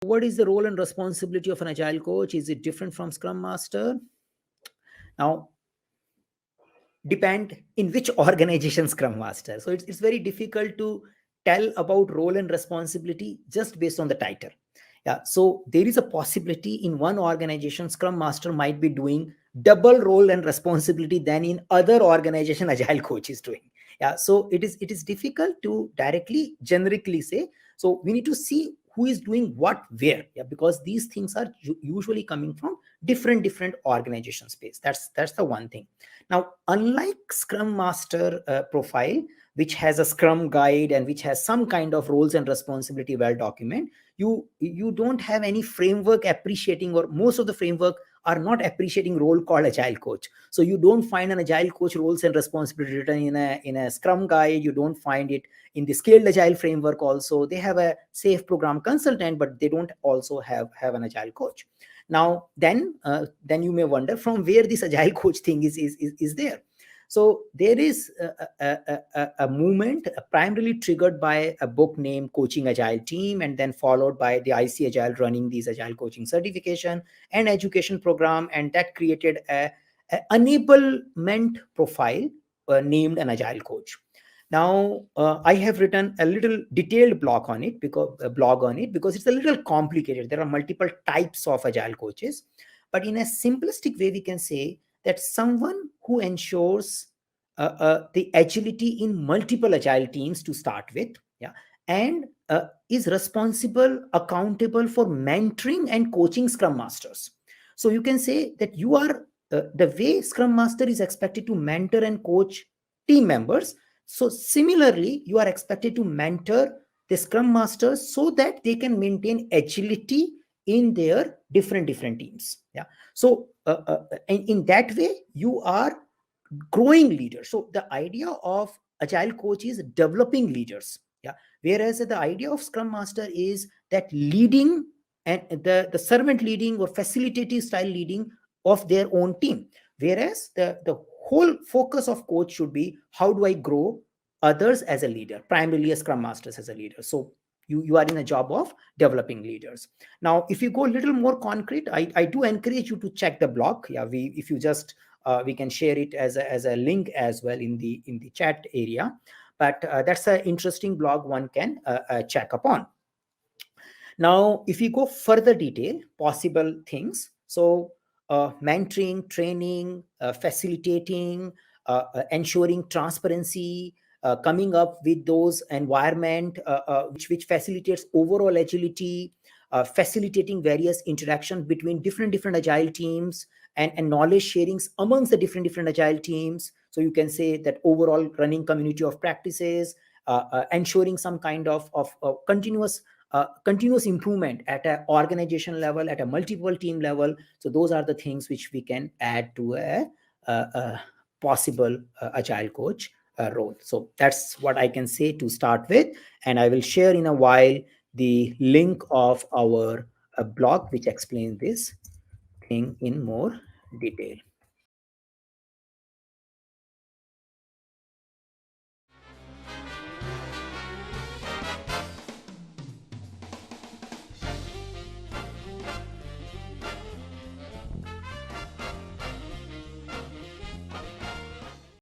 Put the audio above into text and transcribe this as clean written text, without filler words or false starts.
What is the role and responsibility of an Agile coach? Is it different from Scrum Master? Now, depend in which organization Scrum Master. So it's very difficult to tell about role and responsibility just based on the title. Yeah, so there is a possibility in one organization Scrum Master might be doing double role and responsibility than in other organization Agile Coach is doing. Yeah, so it is difficult to directly generically say. So we need to see who is doing what where. Yeah, because these things are usually coming from different organization space. That's the one thing. Now, unlike Scrum Master profile, which has a Scrum guide and which has some kind of roles and responsibility well documented, you don't have any framework appreciating, or most of the framework are not appreciating role called Agile Coach. So you don't find an Agile Coach roles and responsibility written in a Scrum guide. You don't find it in the Scaled Agile framework. Also, they have a safe program consultant, but they don't also have an Agile Coach. Now, then you may wonder from where this Agile Coach thing is there. So there is a movement primarily triggered by a book named Coaching Agile Team, and then followed by the icagile running these Agile coaching certification and education program, and that created a enablement profile named an Agile Coach. Now, I have written a little detailed blog on it because it's a little complicated. There are multiple types of Agile coaches, but in a simplistic way, we can say that someone who ensures the agility in multiple Agile teams to start with, yeah, and is responsible, accountable for mentoring and coaching Scrum Masters. So you can say that you are the way Scrum Master is expected to mentor and coach team members. So similarly, you are expected to mentor the Scrum Masters so that they can maintain agility in their different teams. Yeah. So in that way, you are growing leaders. So the idea of Agile Coach is developing leaders. Yeah. Whereas the idea of Scrum Master is that leading and the servant leading or facilitative style leading of their own team. Whereas the whole focus of coach should be how do I grow others as a leader, primarily as Scrum Masters as a leader. So you are in a job of developing leaders. Now, if you go a little more concrete, I do encourage you to check the blog. Yeah, if you just we can share it as a link as well in the chat area. But that's an interesting blog one can check upon. Now, if we go further detail, possible things. So mentoring, training, facilitating, ensuring transparency, coming up with those environment which facilitates overall agility, facilitating various interactions between different Agile teams, and knowledge sharings amongst the different Agile teams. So you can say that overall running community of practices, ensuring some kind of continuous improvement at an organization level, at a multiple team level. So those are the things which we can add to a possible Agile coach role. So that's what I can say to start with. And I will share in a while the link of our blog, which explains this thing in more detail.